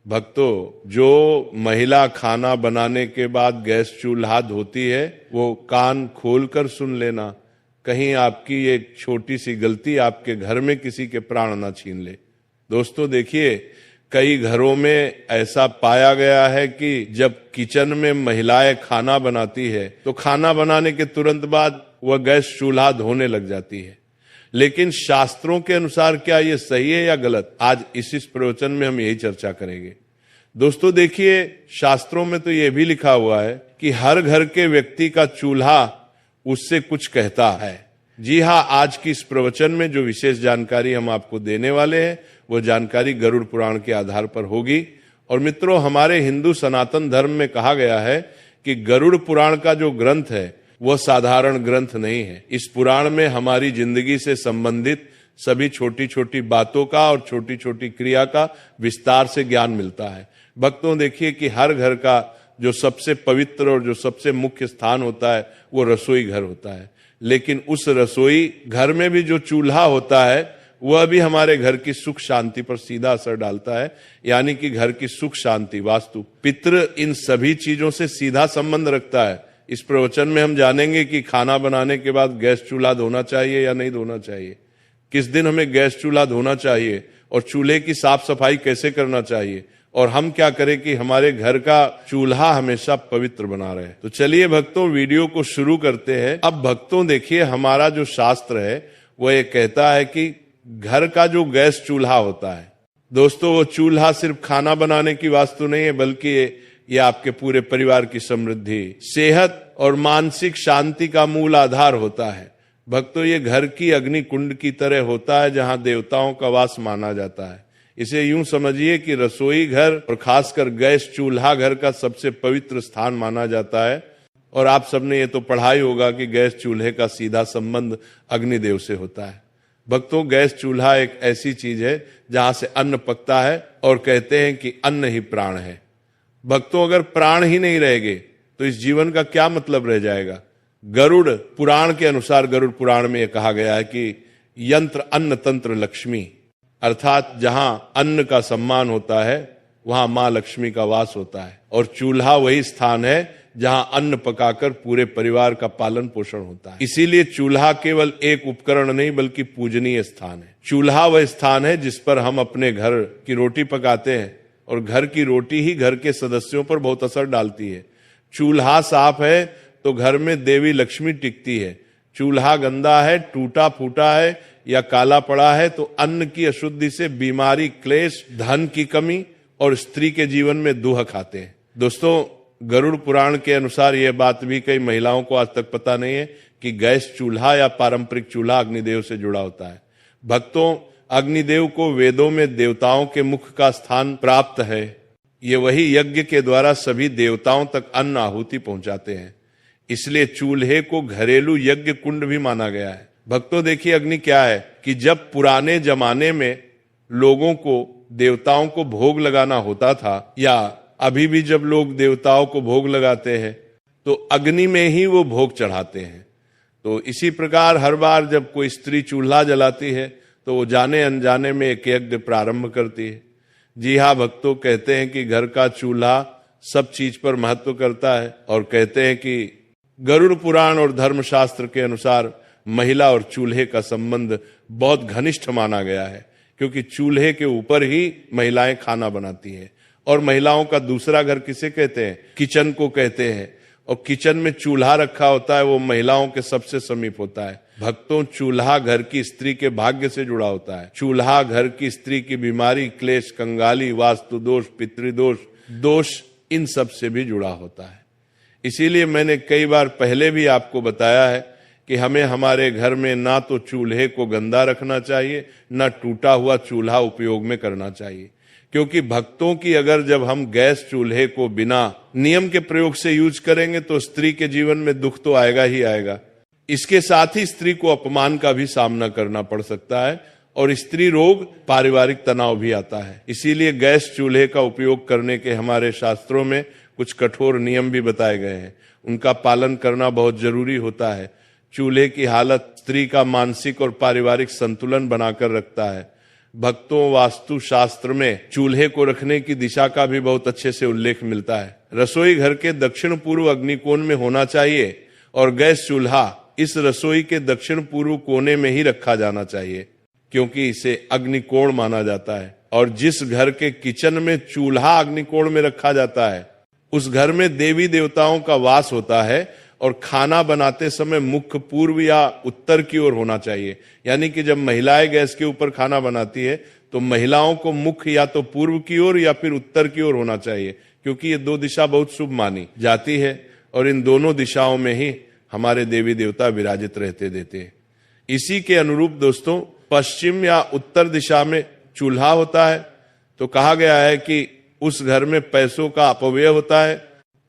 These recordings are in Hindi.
भक्तों, जो महिला खाना बनाने के बाद गैस चूल्हा धोती है वो कान खोलकर सुन लेना, कहीं आपकी एक छोटी सी गलती आपके घर में किसी के प्राण ना छीन ले। दोस्तों देखिए, कई घरों में ऐसा पाया गया है कि जब किचन में महिलाएं खाना बनाती है तो खाना बनाने के तुरंत बाद वह गैस चूल्हा धोने लग जाती है। लेकिन शास्त्रों के अनुसार क्या ये सही है या गलत, आज इस प्रवचन में हम यही चर्चा करेंगे। दोस्तों देखिए, शास्त्रों में तो ये भी लिखा हुआ है कि हर घर के व्यक्ति का चूल्हा उससे कुछ कहता है। जी हाँ, आज की इस प्रवचन में जो विशेष जानकारी हम आपको देने वाले हैं वो जानकारी गरुड़ पुराण के आधार पर होगी। और मित्रों, हमारे हिंदू सनातन धर्म में कहा गया है कि गरुड़ पुराण का जो ग्रंथ है वह साधारण ग्रंथ नहीं है। इस पुराण में हमारी जिंदगी से संबंधित सभी छोटी छोटी बातों का और छोटी छोटी क्रिया का विस्तार से ज्ञान मिलता है। भक्तों देखिए कि हर घर का जो सबसे पवित्र और जो सबसे मुख्य स्थान होता है वो रसोई घर होता है। लेकिन उस रसोई घर में भी जो चूल्हा होता है वह भी हमारे घर की सुख शांति पर सीधा असर डालता है। यानी कि घर की सुख शांति, वास्तु, पितृ, इन सभी चीजों से सीधा संबंध रखता है। इस प्रवचन में हम जानेंगे कि खाना बनाने के बाद गैस चूल्हा धोना चाहिए या नहीं धोना चाहिए, किस दिन हमें गैस चूल्हा धोना चाहिए और चूल्हे की साफ सफाई कैसे करना चाहिए, और हम क्या करें कि हमारे घर का चूल्हा हमेशा पवित्र बना रहे। तो चलिए भक्तों, वीडियो को शुरू करते हैं। अब भक्तों देखिए, हमारा जो शास्त्र है वो ये कहता है कि घर का जो गैस चूल्हा होता है, दोस्तों वो चूल्हा सिर्फ खाना बनाने की वास्तु नहीं है, बल्कि ये आपके पूरे परिवार की समृद्धि, सेहत और मानसिक शांति का मूल आधार होता है। भक्तों, ये घर की अग्नि कुंड की तरह होता है जहां देवताओं का वास माना जाता है। इसे यूं समझिए कि रसोई घर और खासकर गैस चूल्हा घर का सबसे पवित्र स्थान माना जाता है। और आप सबने ये तो पढ़ा ही होगा कि गैस चूल्हे का सीधा संबंध अग्निदेव से होता है। भक्तों, गैस चूल्हा एक ऐसी चीज है जहां से अन्न पकता है और कहते हैं कि अन्न ही प्राण है। भक्तों, अगर प्राण ही नहीं रहेंगे तो इस जीवन का क्या मतलब रह जाएगा। गरुड़ पुराण के अनुसार, गरुड़ पुराण में यह कहा गया है कि यंत्र अन्न तंत्र लक्ष्मी, अर्थात जहां अन्न का सम्मान होता है वहां मां लक्ष्मी का वास होता है। और चूल्हा वही स्थान है जहां अन्न पकाकर पूरे परिवार का पालन पोषण होता है। इसीलिए चूल्हा केवल एक उपकरण नहीं बल्कि पूजनीय स्थान है। चूल्हा वह स्थान है जिस पर हम अपने घर की रोटी पकाते हैं, और घर की रोटी ही घर के सदस्यों पर बहुत असर डालती है। चूल्हा साफ है तो घर में देवी लक्ष्मी टिकती है। चूल्हा गंदा है, टूटा फूटा है या काला पड़ा है तो अन्न की अशुद्धि से बीमारी, क्लेश, धन की कमी और स्त्री के जीवन में दुख आते हैं। दोस्तों, गरुड़ पुराण के अनुसार यह बात भी कई महिलाओं को आज तक पता नहीं है कि गैस चूल्हा या पारंपरिक चूल्हा अग्निदेव से जुड़ा होता है। भक्तों, अग्निदेव को वेदों में देवताओं के मुख का स्थान प्राप्त है। ये वही यज्ञ के द्वारा सभी देवताओं तक अन्न आहुति पहुंचाते हैं। इसलिए चूल्हे को घरेलू यज्ञ कुंड भी माना गया है। भक्तों देखिए, अग्नि क्या है कि जब पुराने जमाने में लोगों को देवताओं को भोग लगाना होता था, या अभी भी जब लोग देवताओं को भोग लगाते हैं तो अग्नि में ही वो भोग चढ़ाते हैं। तो इसी प्रकार हर बार जब कोई स्त्री चूल्हा जलाती है तो वो जाने अनजाने में एक यज्ञ प्रारंभ करती है। जी हाँ भक्तों, कहते हैं कि घर का चूल्हा सब चीज पर महत्व करता है। और कहते हैं कि गरुड़ पुराण और धर्मशास्त्र के अनुसार महिला और चूल्हे का संबंध बहुत घनिष्ठ माना गया है, क्योंकि चूल्हे के ऊपर ही महिलाएं खाना बनाती हैं। और महिलाओं का दूसरा घर किसे कहते हैं? किचन को कहते हैं। और किचन में चूल्हा रखा होता है वो महिलाओं के सबसे समीप होता है। भक्तों, चूल्हा घर की स्त्री के भाग्य से जुड़ा होता है। चूल्हा घर की स्त्री की बीमारी, क्लेश, कंगाली, वास्तु दोष, पितृदोष, दोष, इन सब से भी जुड़ा होता है। इसीलिए मैंने कई बार पहले भी आपको बताया है कि हमें हमारे घर में ना तो चूल्हे को गंदा रखना चाहिए, ना टूटा हुआ चूल्हा उपयोग में करना चाहिए। क्योंकि भक्तों की अगर जब हम गैस चूल्हे को बिना नियम के प्रयोग से यूज करेंगे तो स्त्री के जीवन में दुख तो आएगा ही आएगा। इसके साथ ही स्त्री को अपमान का भी सामना करना पड़ सकता है और स्त्री रोग, पारिवारिक तनाव भी आता है। इसीलिए गैस चूल्हे का उपयोग करने के हमारे शास्त्रों में कुछ कठोर नियम भी बताए गए हैं। उनका पालन करना बहुत जरूरी होता है। चूल्हे की हालत स्त्री का मानसिक और पारिवारिक संतुलन बनाकर रखता है। भक्तों वास्तु शास्त्र में चूल्हे को रखने की दिशा का भी बहुत अच्छे से उल्लेख मिलता है। रसोई घर के दक्षिण पूर्व अग्निकोण में होना चाहिए और गैस चूल्हा इस रसोई के दक्षिण पूर्व कोने में ही रखा जाना चाहिए, क्योंकि इसे अग्निकोण माना जाता है। और जिस घर के किचन में चूल्हा अग्निकोण में रखा जाता है उस घर में देवी देवताओं का वास होता है और खाना बनाते समय मुख्य पूर्व या उत्तर की ओर होना चाहिए। यानी कि जब महिलाएं गैस के ऊपर खाना बनाती है तो महिलाओं को मुख्य या तो पूर्व की ओर या फिर उत्तर की ओर होना चाहिए, क्योंकि ये दो दिशा बहुत शुभ मानी जाती है और इन दोनों दिशाओं में ही हमारे देवी देवता विराजित रहते देते हैं। इसी के अनुरूप दोस्तों पश्चिम या उत्तर दिशा में चूल्हा होता है तो कहा गया है कि उस घर में पैसों का अपव्यय होता है,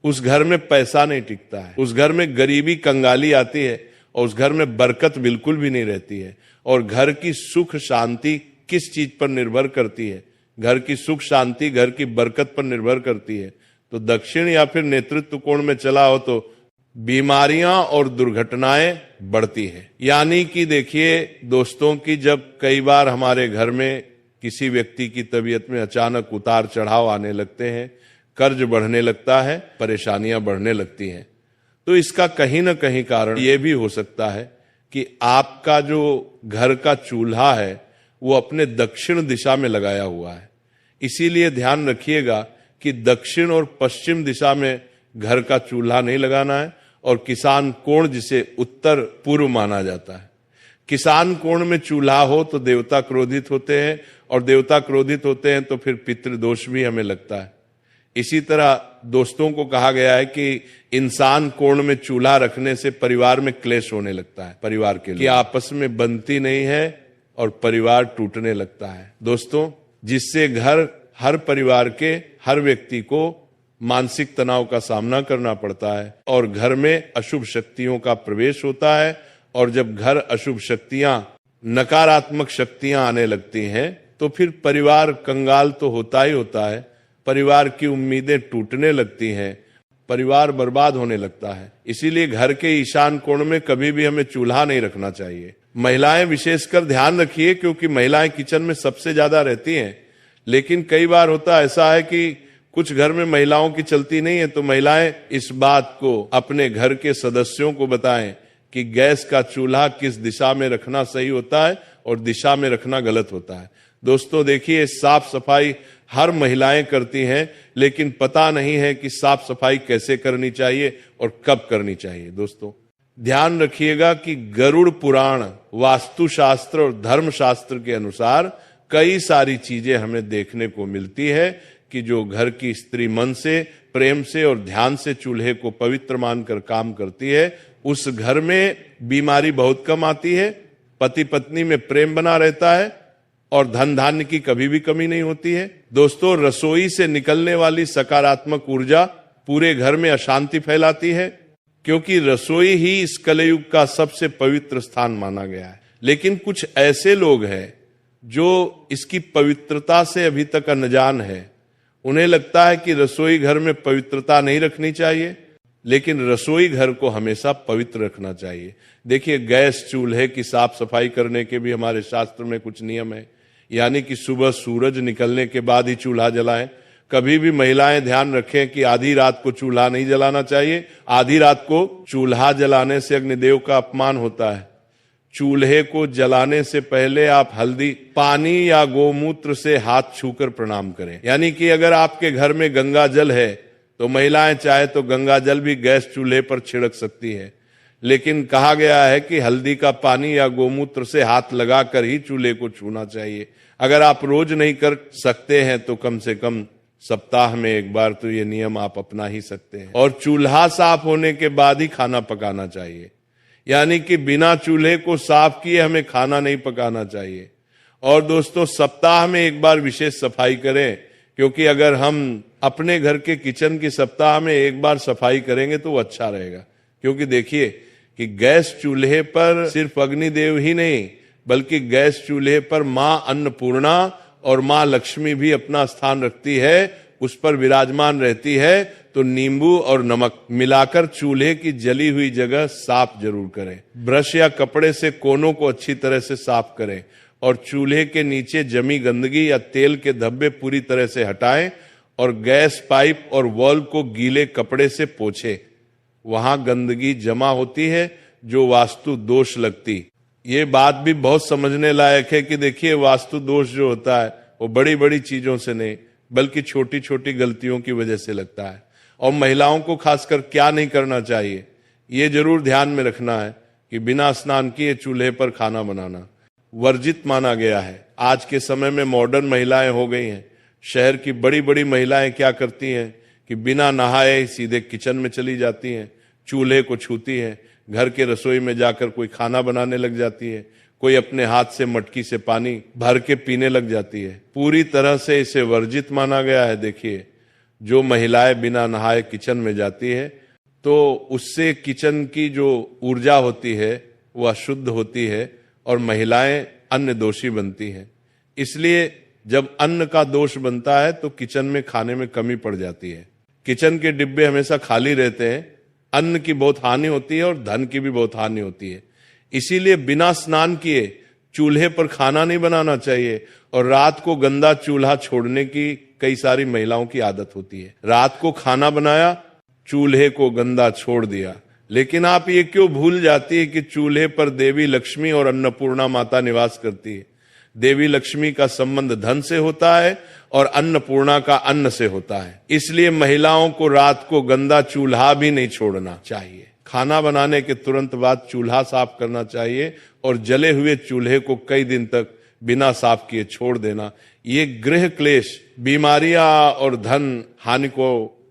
उस घर में पैसा नहीं टिकता है, उस घर में गरीबी कंगाली आती है और उस घर में बरकत बिल्कुल भी नहीं रहती है। और घर की सुख शांति किस चीज पर निर्भर करती है? घर की सुख शांति घर की बरकत पर निर्भर करती है। तो दक्षिण या फिर नेतृत्व कोण में चला हो तो बीमारियां और दुर्घटनाएं बढ़ती हैं। यानी कि देखिए दोस्तों कि जब कई बार हमारे घर में किसी व्यक्ति की तबीयत में अचानक उतार चढ़ाव आने लगते हैं, कर्ज बढ़ने लगता है, परेशानियां बढ़ने लगती हैं, तो इसका कहीं ना कहीं कारण यह भी हो सकता है कि आपका जो घर का चूल्हा है वो अपने दक्षिण दिशा में लगाया हुआ है। इसीलिए ध्यान रखिएगा कि दक्षिण और पश्चिम दिशा में घर का चूल्हा नहीं लगाना है। और किसान कोण जिसे उत्तर पूर्व माना जाता है, किसान कोण में चूल्हा हो तो देवता क्रोधित होते हैं और देवता क्रोधित होते हैं तो फिर पितृदोष भी हमें लगता है। इसी तरह दोस्तों को कहा गया है कि इंसान कोण में चूल्हा रखने से परिवार में क्लेश होने लगता है, परिवार के लिए कि आपस में बनती नहीं है और परिवार टूटने लगता है दोस्तों, जिससे घर हर परिवार के हर व्यक्ति को मानसिक तनाव का सामना करना पड़ता है और घर में अशुभ शक्तियों का प्रवेश होता है। और जब घर अशुभ शक्तियां नकारात्मक शक्तियां आने लगती हैं तो फिर परिवार कंगाल तो होता ही होता है, परिवार की उम्मीदें टूटने लगती हैं, परिवार बर्बाद होने लगता है। इसीलिए घर के ईशान कोण में कभी भी हमें चूल्हा नहीं रखना चाहिए। महिलाएं विशेषकर ध्यान रखिए, क्योंकि महिलाएं किचन में सबसे ज्यादा रहती हैं। लेकिन कई बार होता ऐसा है कि कुछ घर में महिलाओं की चलती नहीं है, तो महिलाएं इस बात को अपने घर के सदस्यों को बताएं कि गैस का चूल्हा किस दिशा में रखना सही होता है और दिशा में रखना गलत होता है। दोस्तों देखिए, साफ सफाई हर महिलाएं करती हैं, लेकिन पता नहीं है कि साफ सफाई कैसे करनी चाहिए और कब करनी चाहिए। दोस्तों ध्यान रखिएगा कि गरुड़ पुराण, वास्तुशास्त्र और धर्मशास्त्र के अनुसार कई सारी चीजें हमें देखने को मिलती है कि जो घर की स्त्री मन से, प्रेम से और ध्यान से चूल्हे को पवित्र मानकर काम करती है, उस घर में बीमारी बहुत कम आती है, पति पत्नी में प्रेम बना रहता है और धन धान्य की कभी भी कमी नहीं होती है। दोस्तों रसोई से निकलने वाली सकारात्मक ऊर्जा पूरे घर में अशांति फैलाती है, क्योंकि रसोई ही इस कलयुग का सबसे पवित्र स्थान माना गया है। लेकिन कुछ ऐसे लोग हैं जो इसकी पवित्रता से अभी तक अनजान है। उन्हें लगता है कि रसोई घर में पवित्रता नहीं रखनी चाहिए, लेकिन रसोई घर को हमेशा पवित्र रखना चाहिए। देखिए, गैस चूल्हे की साफ सफाई करने के भी हमारे शास्त्र में कुछ नियम है। यानी कि सुबह सूरज निकलने के बाद ही चूल्हा जलाएं। कभी भी महिलाएं ध्यान रखें कि आधी रात को चूल्हा नहीं जलाना चाहिए। आधी रात को चूल्हा जलाने से अग्निदेव का अपमान होता है। चूल्हे को जलाने से पहले आप हल्दी, पानी या गोमूत्र से हाथ छूकर प्रणाम करें। यानी कि अगर आपके घर में गंगा जल है तो महिलाएं चाहे तो गंगा जल भी गैस चूल्हे पर छिड़क सकती है, लेकिन कहा गया है कि हल्दी का पानी या गोमूत्र से हाथ लगाकर ही चूल्हे को छूना चाहिए। अगर आप रोज नहीं कर सकते हैं तो कम से कम सप्ताह में एक बार तो ये नियम आप अपना ही सकते हैं। और चूल्हा साफ होने के बाद ही खाना पकाना चाहिए। यानी कि बिना चूल्हे को साफ किए हमें खाना नहीं पकाना चाहिए। और दोस्तों सप्ताह में एक बार विशेष सफाई करें, क्योंकि अगर हम अपने घर के किचन की सप्ताह में एक बार सफाई करेंगे तो वो अच्छा रहेगा। क्योंकि देखिए कि गैस चूल्हे पर सिर्फ अग्निदेव ही नहीं, बल्कि गैस चूल्हे पर मां अन्नपूर्णा और मां लक्ष्मी भी अपना स्थान रखती है, उस पर विराजमान रहती है। तो नींबू और नमक मिलाकर चूल्हे की जली हुई जगह साफ जरूर करें। ब्रश या कपड़े से कोनों को अच्छी तरह से साफ करें और चूल्हे के नीचे जमी गंदगी या तेल के धब्बे पूरी तरह से हटाएं और गैस पाइप और वॉल्व को गीले कपड़े से पोंछें। वहां गंदगी जमा होती है जो वास्तु दोष लगती। ये बात भी बहुत समझने लायक है कि देखिए, वास्तु दोष जो होता है वो बड़ी बड़ी चीजों से नहीं बल्कि छोटी छोटी गलतियों की वजह से लगता है। और महिलाओं को खासकर क्या नहीं करना चाहिए, ये जरूर ध्यान में रखना है कि बिना स्नान किए चूल्हे पर खाना बनाना वर्जित माना गया है। आज के समय में मॉडर्न महिलाएं हो गई हैं। शहर की बड़ी बड़ी महिलाएं क्या करती हैं कि बिना नहाए सीधे किचन में चली जाती हैं, चूल्हे को छूती हैं, घर के रसोई में जाकर कोई खाना बनाने लग जाती है, कोई अपने हाथ से मटकी से पानी भर के पीने लग जाती है। पूरी तरह से इसे वर्जित माना गया है। देखिए, जो महिलाएं बिना नहाए किचन में जाती है तो उससे किचन की जो ऊर्जा होती है वह अशुद्ध होती है और महिलाएं अन्न दोषी बनती हैं। इसलिए जब अन्न का दोष बनता है तो किचन में खाने में कमी पड़ जाती है। किचन के डिब्बे हमेशा खाली रहते हैं, अन्न की बहुत हानि होती है और धन की भी बहुत हानि होती है। इसीलिए बिना स्नान किए चूल्हे पर खाना नहीं बनाना चाहिए। और रात को गंदा चूल्हा छोड़ने की कई सारी महिलाओं की आदत होती है। रात को खाना बनाया, चूल्हे को गंदा छोड़ दिया। लेकिन आप ये क्यों भूल जाती है कि चूल्हे पर देवी लक्ष्मी और अन्नपूर्णा माता निवास करती है। देवी लक्ष्मी का संबंध धन से होता है और अन्नपूर्णा का अन्न से होता है। इसलिए महिलाओं को रात को गंदा चूल्हा भी नहीं छोड़ना चाहिए। खाना बनाने के तुरंत बाद चूल्हा साफ करना चाहिए और जले हुए चूल्हे को कई दिन तक बिना साफ किए छोड़ देना। ये गृह क्लेश, बीमारियां और धन हानि को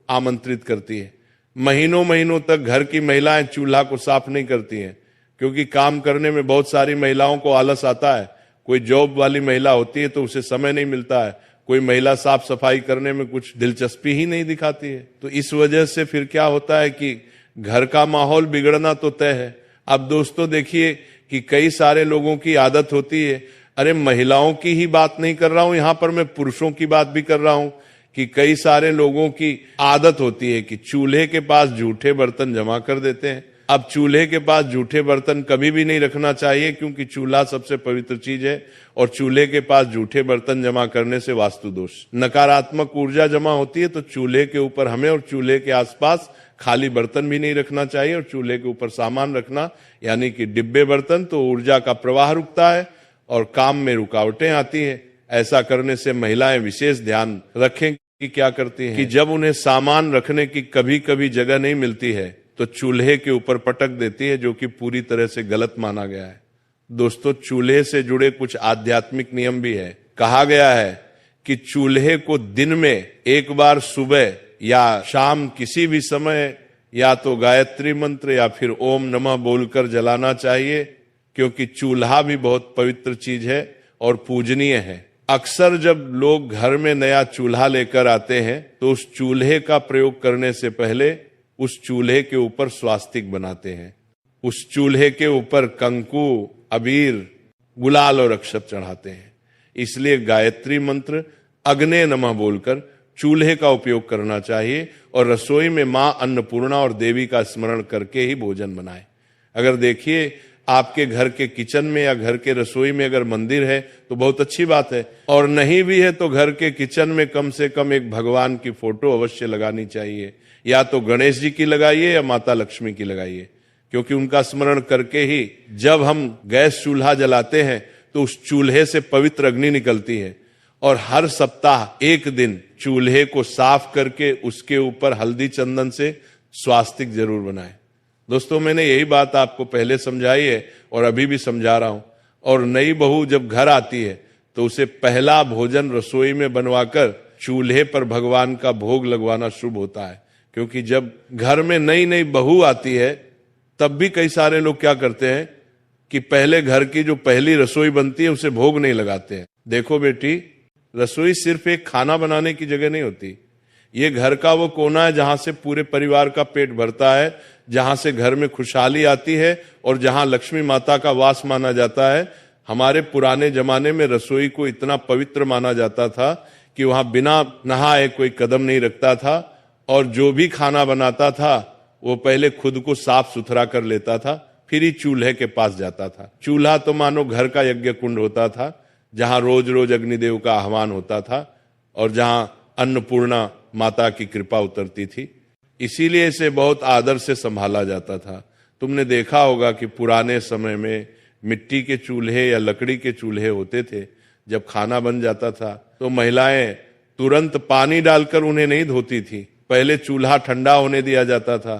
आमंत्रित करती है। महीनों महीनों तक घर की महिलाएं चूल्हा को साफ नहीं करती हैं, क्योंकि काम करने में बहुत सारी महिलाओं को आलस आता है। कोई जॉब वाली महिला होती है तो उसे समय नहीं मिलता है। कोई महिला साफ सफाई करने में कुछ दिलचस्पी ही नहीं दिखाती है। तो इस वजह से फिर क्या होता है कि घर का माहौल बिगड़ना तो तय है। अब दोस्तों देखिए कि कई सारे लोगों की आदत होती है, अरे महिलाओं की ही बात नहीं कर रहा हूं, यहां पर मैं पुरुषों की बात भी कर रहा हूं, कि कई सारे लोगों की आदत होती है कि चूल्हे के पास जूठे बर्तन जमा कर देते हैं। अब चूल्हे के पास जूठे बर्तन कभी भी नहीं रखना चाहिए, क्योंकि चूल्हा सबसे पवित्र चीज है और चूल्हे के पास जूठे बर्तन जमा करने से वास्तु दोष, नकारात्मक ऊर्जा जमा होती है। तो चूल्हे के ऊपर हमें और चूल्हे के आसपास खाली बर्तन भी नहीं रखना चाहिए। और चूल्हे के ऊपर सामान रखना यानी कि डिब्बे बर्तन, तो ऊर्जा का प्रवाह रुकता है और काम में रुकावटें आती है। ऐसा करने से महिलाएं विशेष ध्यान रखें कि क्या करती हैं कि जब उन्हें सामान रखने की कभी कभी जगह नहीं मिलती है तो चूल्हे के ऊपर पटक देती है, जो कि पूरी तरह से गलत माना गया है। दोस्तों, चूल्हे से जुड़े कुछ आध्यात्मिक नियम भी है। कहा गया है कि चूल्हे को दिन में एक बार सुबह या शाम किसी भी समय या तो गायत्री मंत्र या फिर ओम नमः बोलकर जलाना चाहिए, क्योंकि चूल्हा भी बहुत पवित्र चीज है और पूजनीय है। अक्सर जब लोग घर में नया चूल्हा लेकर आते हैं तो उस चूल्हे का प्रयोग करने से पहले उस चूल्हे के ऊपर स्वास्तिक बनाते हैं। उस चूल्हे के ऊपर कंकु, अबीर, गुलाल और अक्षत चढ़ाते हैं। इसलिए गायत्री मंत्र, अग्ने नमः बोलकर चूल्हे का उपयोग करना चाहिए और रसोई में मां अन्नपूर्णा और देवी का स्मरण करके ही भोजन बनाएं। अगर देखिए आपके घर के किचन में या घर के रसोई में अगर मंदिर है तो बहुत अच्छी बात है, और नहीं भी है तो घर के किचन में कम से कम एक भगवान की फोटो अवश्य लगानी चाहिए। या तो गणेश जी की लगाइए या माता लक्ष्मी की लगाइए, क्योंकि उनका स्मरण करके ही जब हम गैस चूल्हा जलाते हैं तो उस चूल्हे से पवित्र अग्नि निकलती है। और हर सप्ताह एक दिन चूल्हे को साफ करके उसके ऊपर हल्दी चंदन से स्वास्तिक जरूर बनाएं। दोस्तों, मैंने यही बात आपको पहले समझाई है और अभी भी समझा रहा हूं। और नई बहू जब घर आती है तो उसे पहला भोजन रसोई में बनवाकर चूल्हे पर भगवान का भोग लगवाना शुभ होता है। क्योंकि जब घर में नई नई बहू आती है तब भी कई सारे लोग क्या करते हैं कि पहले घर की जो पहली रसोई बनती है उसे भोग नहीं लगाते हैं। देखो बेटी, रसोई सिर्फ एक खाना बनाने की जगह नहीं होती। ये घर का वो कोना है जहां से पूरे परिवार का पेट भरता है, जहां से घर में खुशहाली आती है और जहां लक्ष्मी माता का वास माना जाता है। हमारे पुराने जमाने में रसोई को इतना पवित्र माना जाता था कि वहां बिना नहाए कोई कदम नहीं रखता था, और जो भी खाना बनाता था वो पहले खुद को साफ सुथरा कर लेता था, फिर ही चूल्हे के पास जाता था। चूल्हा तो मानो घर का यज्ञ कुंड होता था, जहां रोज रोज अग्निदेव का आह्वान होता था और जहां अन्नपूर्णा माता की कृपा उतरती थी। इसीलिए इसे बहुत आदर से संभाला जाता था। तुमने देखा होगा कि पुराने समय में मिट्टी के चूल्हे या लकड़ी के चूल्हे होते थे। जब खाना बन जाता था तो महिलाएं तुरंत पानी डालकर उन्हें नहीं धोती थी, पहले चूल्हा ठंडा होने दिया जाता था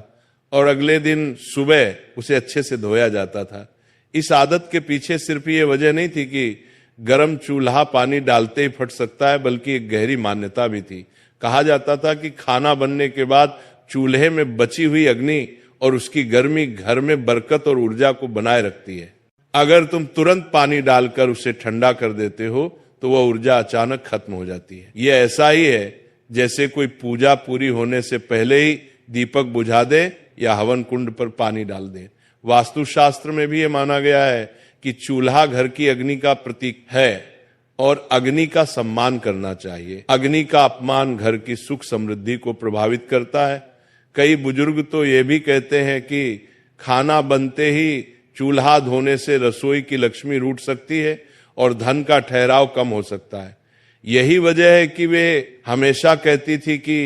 और अगले दिन सुबह उसे अच्छे से धोया जाता था। इस आदत के पीछे सिर्फ ये वजह नहीं थी कि गर्म चूल्हा पानी डालते ही फट सकता है, बल्कि एक गहरी मान्यता भी थी। कहा जाता था कि खाना बनने के बाद चूल्हे में बची हुई अग्नि और उसकी गर्मी घर में बरकत और ऊर्जा को बनाए रखती है। अगर तुम तुरंत पानी डालकर उसे ठंडा कर देते हो तो वह ऊर्जा अचानक खत्म हो जाती है। यह ऐसा ही है जैसे कोई पूजा पूरी होने से पहले ही दीपक बुझा दे या हवन कुंड पर पानी डाल दे। वास्तुशास्त्र में भी यह माना गया है कि चूल्हा घर की अग्नि का प्रतीक है और अग्नि का सम्मान करना चाहिए। अग्नि का अपमान घर की सुख समृद्धि को प्रभावित करता है। कई बुजुर्ग तो ये भी कहते हैं कि खाना बनते ही चूल्हा धोने से रसोई की लक्ष्मी रूठ सकती है और धन का ठहराव कम हो सकता है। यही वजह है कि वे हमेशा कहती थी कि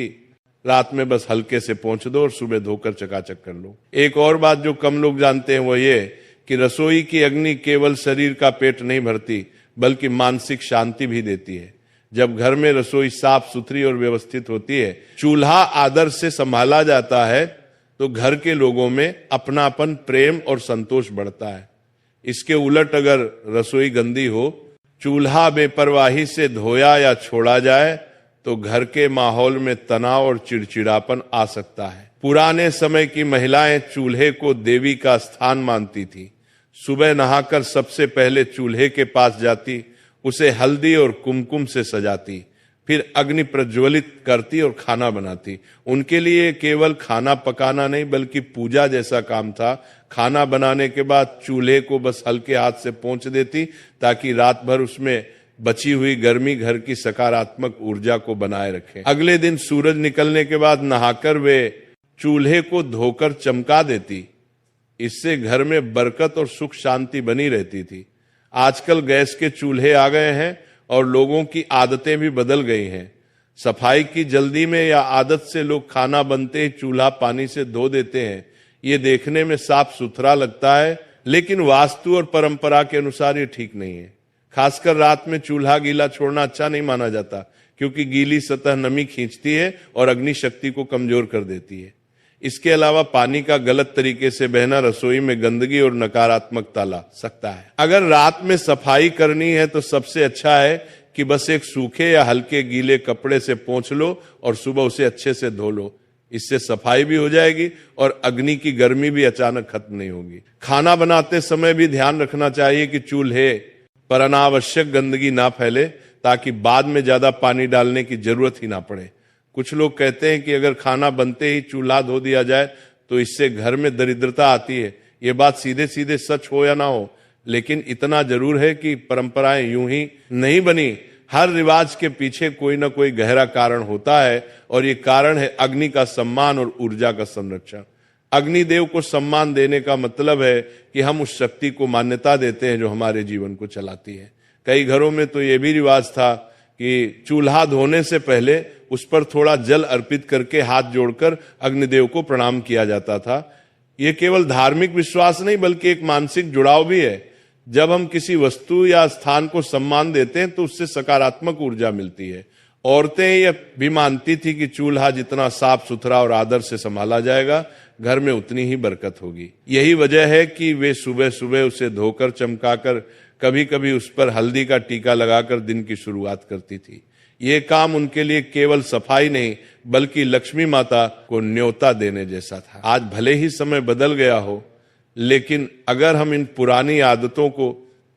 रात में बस हल्के से पोंछ दो और सुबह धोकर चकाचक कर लो। एक और बात जो कम लोग जानते हैं वो ये कि रसोई की अग्नि केवल शरीर का पेट नहीं भरती, बल्कि मानसिक शांति भी देती है। जब घर में रसोई साफ सुथरी और व्यवस्थित होती है, चूल्हा आदर से संभाला जाता है, तो घर के लोगों में अपनापन, प्रेम और संतोष बढ़ता है। इसके उलट अगर रसोई गंदी हो, चूल्हा बेपरवाही से धोया या छोड़ा जाए तो घर के माहौल में तनाव और चिड़चिड़ापन आ सकता है। पुराने समय की महिलाएं चूल्हे को देवी का स्थान मानती थी। सुबह नहाकर सबसे पहले चूल्हे के पास जाती, उसे हल्दी और कुमकुम से सजाती, फिर अग्नि प्रज्वलित करती और खाना बनाती। उनके लिए केवल खाना पकाना नहीं बल्कि पूजा जैसा काम था। खाना बनाने के बाद चूल्हे को बस हल्के हाथ से पोंछ देती ताकि रात भर उसमें बची हुई गर्मी घर की सकारात्मक ऊर्जा को बनाए रखे। अगले दिन सूरज निकलने के बाद नहाकर वे चूल्हे को धोकर चमका देती। इससे घर में बरकत और सुख शांति बनी रहती थी। आजकल गैस के चूल्हे आ गए हैं और लोगों की आदतें भी बदल गई हैं। सफाई की जल्दी में या आदत से लोग खाना बनते ही चूल्हा पानी से धो देते हैं। ये देखने में साफ सुथरा लगता है, लेकिन वास्तु और परंपरा के अनुसार ये ठीक नहीं है। खासकर रात में चूल्हा गीला छोड़ना अच्छा नहीं माना जाता, क्योंकि गीली सतह नमी खींचती है और अग्नि शक्ति को कमजोर कर देती है। इसके अलावा पानी का गलत तरीके से बहना रसोई में गंदगी और नकारात्मकता ला सकता है। अगर रात में सफाई करनी है तो सबसे अच्छा है कि बस एक सूखे या हल्के गीले कपड़े से पोंछ लो और सुबह उसे अच्छे से धो लो। इससे सफाई भी हो जाएगी और अग्नि की गर्मी भी अचानक खत्म नहीं होगी। खाना बनाते समय भी ध्यान रखना चाहिए कि चूल्हे पर अनावश्यक गंदगी ना फैले, ताकि बाद में ज्यादा पानी डालने की जरूरत ही ना पड़े। कुछ लोग कहते हैं कि अगर खाना बनते ही चूल्हा धो दिया जाए तो इससे घर में दरिद्रता आती है। ये बात सीधे सीधे सच हो या ना हो, लेकिन इतना जरूर है कि परंपराएं यूं ही नहीं बनी। हर रिवाज के पीछे कोई ना कोई गहरा कारण होता है और ये कारण है अग्नि का सम्मान और ऊर्जा का संरक्षण। अग्निदेव को सम्मान देने का मतलब है कि हम उस शक्ति को मान्यता देते हैं जो हमारे जीवन को चलाती है। कई घरों में तो ये भी रिवाज था कि चूल्हा धोने से पहले उस पर थोड़ा जल अर्पित करके हाथ जोड़कर अग्निदेव को प्रणाम किया जाता था। ये केवल धार्मिक विश्वास नहीं बल्कि एक मानसिक जुड़ाव भी है। जब हम किसी वस्तु या स्थान को सम्मान देते हैं तो उससे सकारात्मक ऊर्जा मिलती है। औरतें यह भी मानती थी कि चूल्हा जितना साफ सुथरा और आदर से संभाला जाएगा, घर में उतनी ही बरकत होगी। यही वजह है कि वे सुबह सुबह उसे धोकर चमकाकर, कभी कभी उस पर हल्दी का टीका लगाकर दिन की शुरुआत करती थी। ये काम उनके लिए केवल सफाई नहीं बल्कि लक्ष्मी माता को न्योता देने जैसा था। आज भले ही समय बदल गया हो, लेकिन अगर हम इन पुरानी आदतों को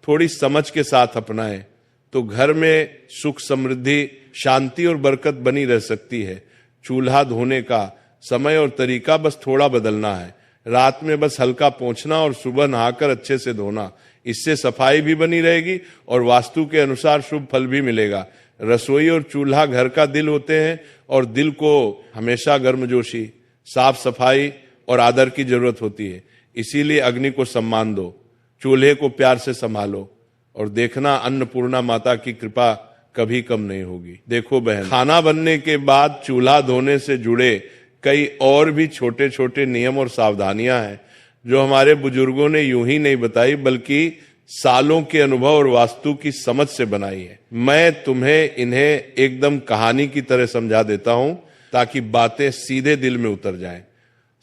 थोड़ी समझ के साथ अपनाएं तो घर में सुख, समृद्धि, शांति और बरकत बनी रह सकती है। चूल्हा धोने का समय और तरीका बस थोड़ा बदलना है। रात में बस हल्का पोंछना और सुबह नहाकर अच्छे से धोना। इससे सफाई भी बनी रहेगी और वास्तु के अनुसार शुभ फल भी मिलेगा। रसोई और चूल्हा घर का दिल होते हैं और दिल को हमेशा गर्मजोशी, साफ सफाई और आदर की जरूरत होती है। इसीलिए अग्नि को सम्मान दो, चूल्हे को प्यार से संभालो और देखना अन्नपूर्णा माता की कृपा कभी कम नहीं होगी। देखो बहन, खाना बनने के बाद चूल्हा धोने से जुड़े कई और भी छोटे छोटे नियम और सावधानियां हैं जो हमारे बुजुर्गों ने यूं ही नहीं बताई बल्कि सालों के अनुभव और वास्तु की समझ से बनाई है। मैं तुम्हें इन्हें एकदम कहानी की तरह समझा देता हूं ताकि बातें सीधे दिल में उतर जाएं।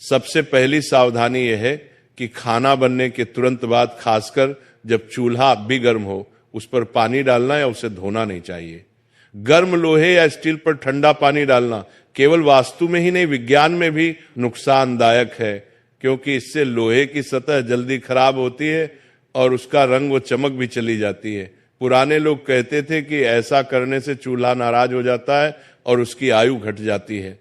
सबसे पहली सावधानी यह है कि खाना बनने के तुरंत बाद, खासकर जब चूल्हा अब भी गर्म हो, उस पर पानी डालना या उसे धोना नहीं चाहिए। गर्म लोहे या स्टील पर ठंडा पानी डालना केवल वास्तु में ही नहीं, विज्ञान में भी नुकसानदायक है, क्योंकि इससे लोहे की सतह जल्दी खराब होती है और उसका रंग व चमक भी चली जाती है। पुराने लोग कहते थे कि ऐसा करने से चूल्हा नाराज हो जाता है और उसकी आयु घट जाती है।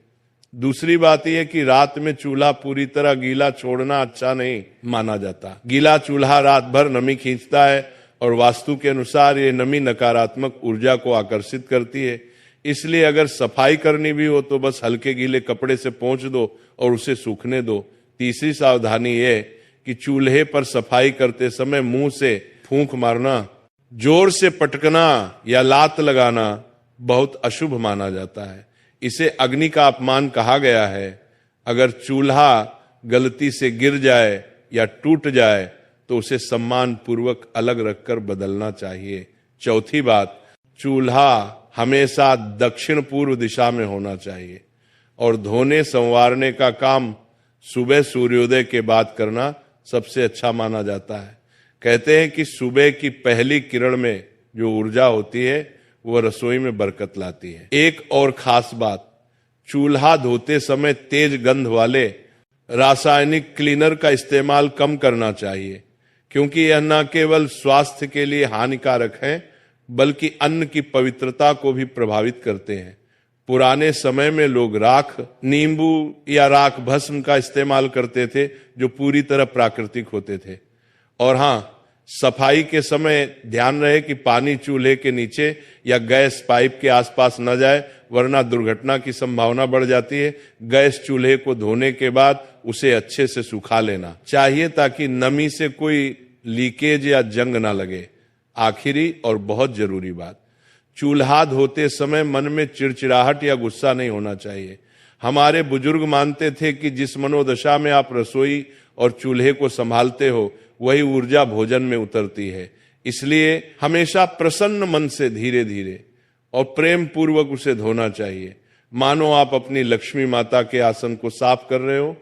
दूसरी बात यह कि रात में चूल्हा पूरी तरह गीला छोड़ना अच्छा नहीं माना जाता। गीला चूल्हा रात भर नमी खींचता है और वास्तु के अनुसार ये नमी नकारात्मक ऊर्जा को आकर्षित करती है। इसलिए अगर सफाई करनी भी हो तो बस हल्के गीले कपड़े से पोंछ दो और उसे सूखने दो। तीसरी सावधानी यह कि चूल्हे पर सफाई करते समय मुंह से फूंक मारना, जोर से पटकना या लात लगाना बहुत अशुभ माना जाता है। इसे अग्नि का अपमान कहा गया है। अगर चूल्हा गलती से गिर जाए या टूट जाए तो उसे सम्मान पूर्वक अलग रखकर बदलना चाहिए। चौथी बात, चूल्हा हमेशा दक्षिण पूर्व दिशा में होना चाहिए और धोने संवारने का काम सुबह सूर्योदय के बाद करना सबसे अच्छा माना जाता है। कहते हैं कि सुबह की पहली किरण में जो ऊर्जा होती है वह रसोई में बरकत लाती है। एक और खास बात, चूल्हा धोते समय तेज गंध वाले रासायनिक क्लीनर का इस्तेमाल कम करना चाहिए, क्योंकि यह न केवल स्वास्थ्य के लिए हानिकारक है बल्कि अन्न की पवित्रता को भी प्रभावित करते हैं। पुराने समय में लोग राख, नींबू या राख भस्म का इस्तेमाल करते थे जो पूरी तरह प्राकृतिक होते थे। और हाँ, सफाई के समय ध्यान रहे कि पानी चूल्हे के नीचे या गैस पाइप के आसपास न जाए, वरना दुर्घटना की संभावना बढ़ जाती है। गैस चूल्हे को धोने के बाद उसे अच्छे से सुखा लेना चाहिए ताकि नमी से कोई लीकेज या जंग ना लगे। आखिरी और बहुत जरूरी बात, चूल्हा धोते समय मन में चिड़चिड़ाहट या गुस्सा नहीं होना चाहिए। हमारे बुजुर्ग मानते थे कि जिस मनोदशा में आप रसोई और चूल्हे को संभालते हो वही ऊर्जा भोजन में उतरती है। इसलिए हमेशा प्रसन्न मन से धीरे धीरे और प्रेम पूर्वक उसे धोना चाहिए, मानो आप अपनी लक्ष्मी माता के आसन को साफ कर रहे हो।